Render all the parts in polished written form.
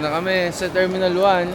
na kami sa Terminal 1.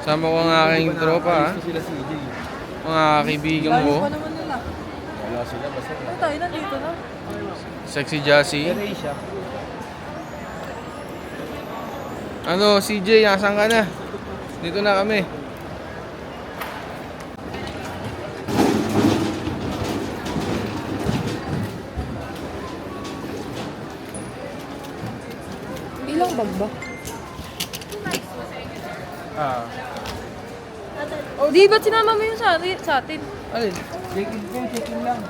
Sama ko ang aking tropa, Sila CJ. mga kaibigan ko. Pa naman nila. Wala sila, basta Ay, tayo nandito na. Sexy Jassy. Asia. Ano, CJ, asan ka na? Dito na kami. Ilang bag ba? Di ba't sinama mo yung sa atin? Alin? Check-in lang.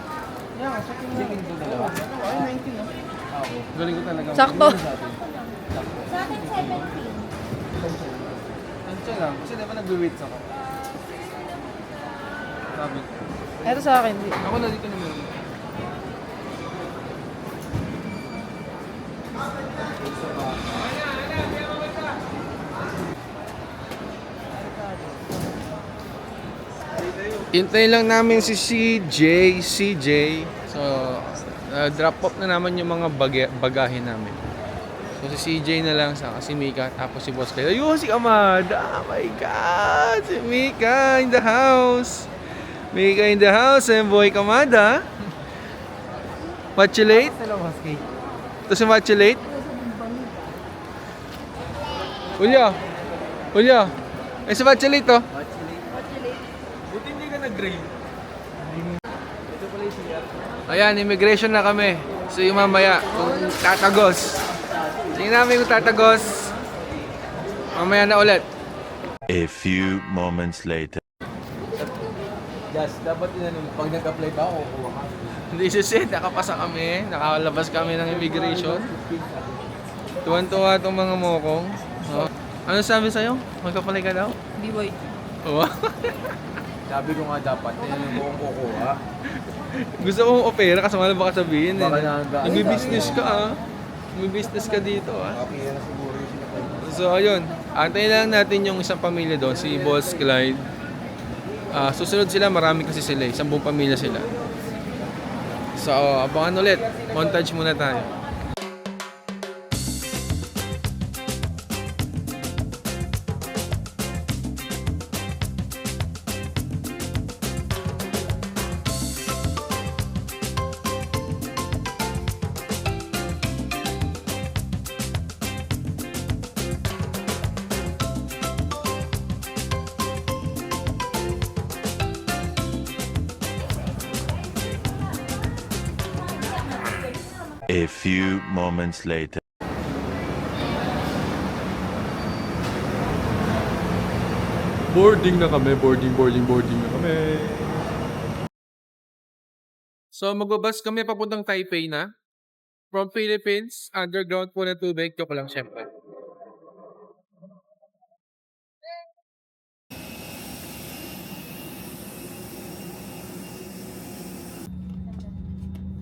Yan, check-in ko dalawa. Ay, 19 ah. Okay. Galing ko talaga. Sakto. Sa atin 17. Tansya lang. Kasi diba nag-wait ako. Sabi ko. Eto sa akin. Ako na dito naman. Hintayin lang namin si CJ. So, drop off na naman yung mga bagahe namin. So, si CJ na lang, saka si Mika, tapos si Boss Kyle. Ayun, si Amada! Oh my God! Si Mika in the house! Mika in the house, and boy Kamada. Matchulate? Ito si Matchulate? Ulya! Ulya! Ay, si Matchulate to. Buti hindi ka nag-grade. Ito pala yung CR. Ayan, immigration na kami. So yung mamaya, kung tatagos. Tingnan namin kung tatagos. Mamaya na ulit. A few moments later. Just, dapat inanong, pag nag-apply ba ako, kuha ka. Hindi sisit, nakapasa kami. Nakalabas kami ng immigration. Tuwan-tuwa itong mga mokong. Oh. Ano sabi sa'yo? Magkapalay ka daw? Di boy. Oo. Sabi ko nga dapat, inanong ko kung kukuha. Gusto kong opera kasi wala baka sabihin. Baka Eh. na- Nagbi-business ka ah. Nagbi-business ka dito ah. Okay, yan na siguro yung sinabi. So ayun, antayin lang natin yung isang pamilya doon, si Boss Clyde. Susunod sila, marami kasi sila, 10 pamilya sila. So abangan ulit, montage muna tayo. A few moments later. Boarding na kami, boarding na kami. So magbabas kami papuntang Taipei na. From Philippines, underground po na tubig. Joke lang syempre.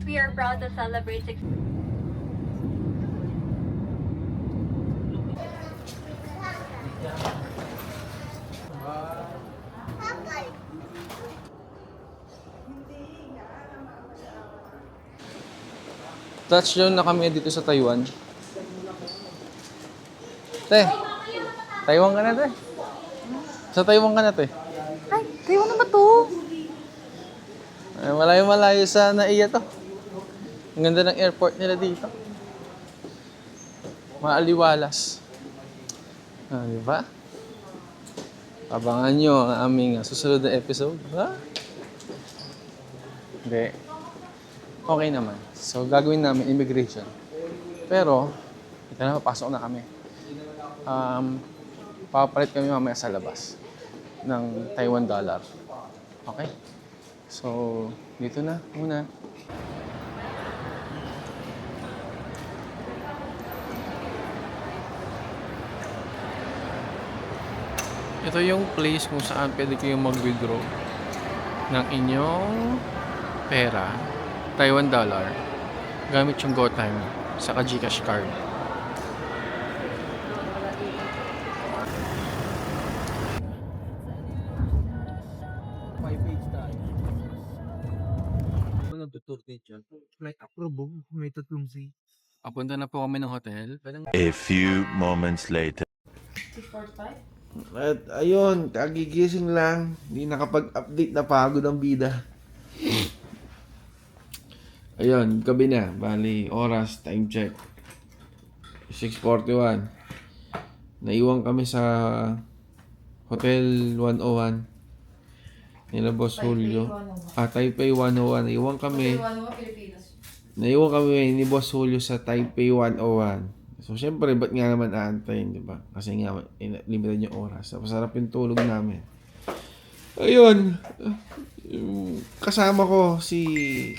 We are proud to celebrate Touchdown na kami dito sa Taiwan. Te, Taiwan ka na, te. Sa Taiwan ka na, te. Ay, kayo na ba to? Ay, malayo-malayo sa Naiya to. Ang ganda ng airport nila dito. Maaliwalas. Di ba? Abangan nyo ang aming susunod na episode. Ha? Hindi. Okay naman. So, gagawin namin immigration. Pero, ito na, papasok na kami. Papalit kami mamaya sa labas ng Taiwan dollar. Okay? So, dito na muna. Ito yung place kung saan pwede kayong mag-withdraw ng inyong pera, Taiwan dollar, gamit yung GoTime sa GCash card. Ano tutur din dyan? Flight approve, may tatlong Z. Papunta na po kami ng hotel. A few moments later. At ayun, kagigising lang. Hindi nakapag-update na pagod ang bida. Ayun, gabi na. Bali, oras, time check. 6:41. Naiwan kami sa Hotel 101. Nila Boss Julio. Taipei 101. Naiwan kami. Naiwan kami ni Boss Julio sa Taipei 101. So, syempre, ba't nga naman aantayin, di ba? Kasi nga, limited yung oras. Masarap yung tulog namin. Ayun. Kasama ko si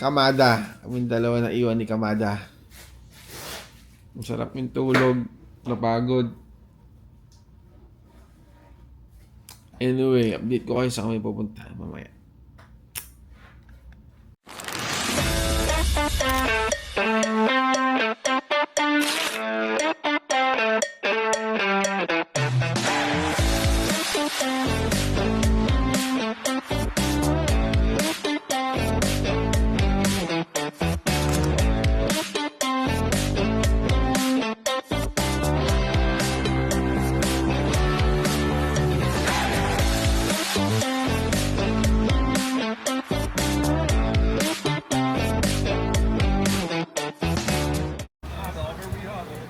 Kamada. Kaming dalawa na iwan ni Kamada. Masarap yung tulog. Napagod. Anyway, update ko kayo sa kami pupunta mamaya.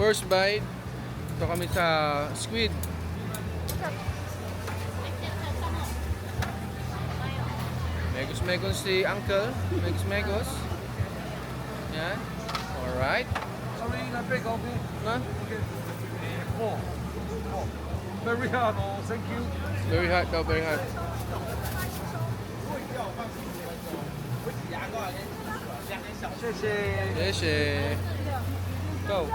First bite. Ito kami sa squid. Megos si Uncle. Megos. Yan. Alright. Sorry, not big, okay? Huh? Okay. Oh. Very hard, oh, thank you. Very hot daw, very hot. Yeshe. Go.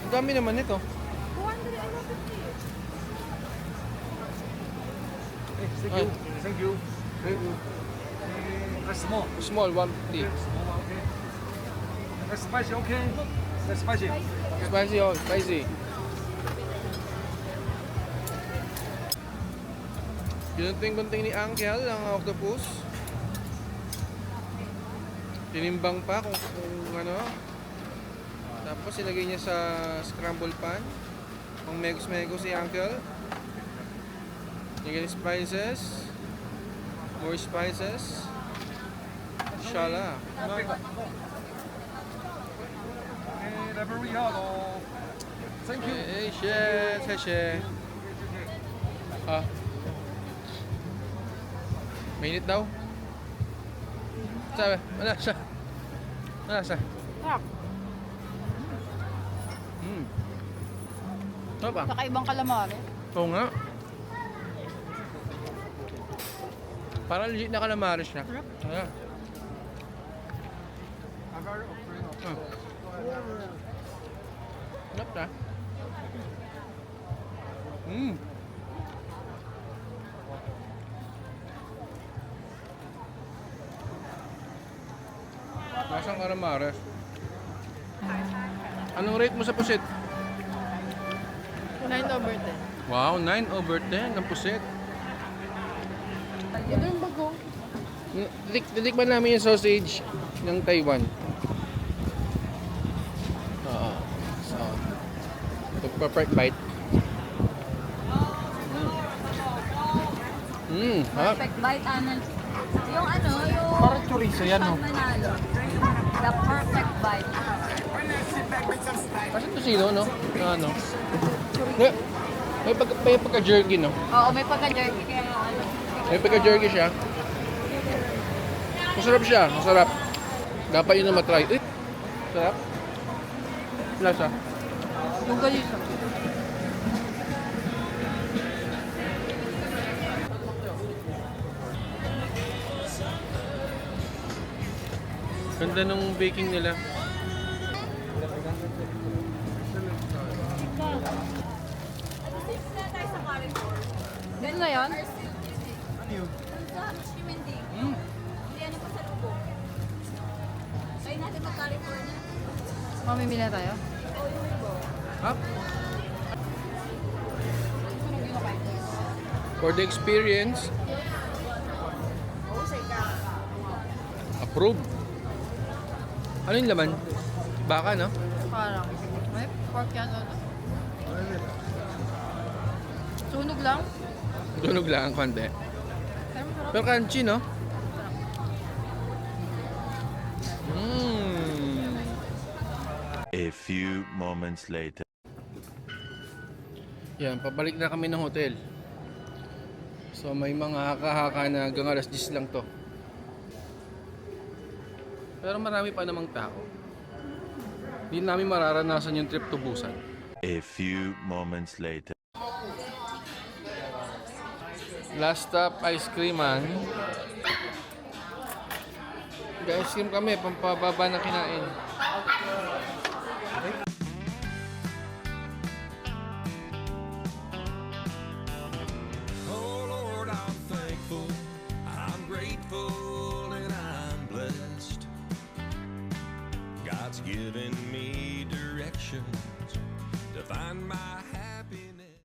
Ang dami naman nito. Hey, thank Ay. you. Thank you. That's small. Small, 150. Small, okay. That's spicy, okay? That's spicy. Spicy, oh, spicy. Gunting-gunting ni Uncle ang octopus. Tinimbang pa kung ano. Tapos ilagay niya sa scramble pan. Pang megos si Uncle. Lagyan spices. More spices. Inshallah. Okay, very hard, oh. Thank you. Seshe. Ah. Mainit daw. Sabi, wala siya. Ano ba? Kakaibang calamari. Oo nga. Parang legit na calamares siya. Ayan. Sarap na. Lasang calamares. Anong rate mo sa pusit? 9/10. Wow, 9/10 ng pusit. Ito yung bago. Titikman namin yung sausage ng Taiwan. Oo. So, perfect bite. Ha? Perfect bite, Anan. Yung ano, yung... Parang chorizo yan, no? Manalo. The perfect bite. Kasi ito sino, no? Ano? May pagka-jerky, no? Oo, may pagka-jerky kaya ano. May pagka-jerky siya. Masarap siya, masarap. Dapat yun na matry. Eh, sarap. Lasa. Yung ganito. Ganda nung baking nila. Yan na yan? Try natin mag-California. Mamimili na tayo? Ha? For the experience, approve. Ano yung laman? Baka, no? Parang. May pork yan o. Sunog lang. Tunog lang ang konti. Pero masarap. Pero crunchy, no? Mmm. A few moments later. Yan, pabalik na kami ng hotel. So may mga haka-haka na hanggang alas 10 lang to. Pero marami pa namang tao. Hindi namin mararanasan yung trip to Busan. A few moments later. Last stop, ice creaman. Ice cream kami, pampababa na kinain. Oh Lord, I'm thankful, I'm grateful, and I'm blessed. God's given me directions to find my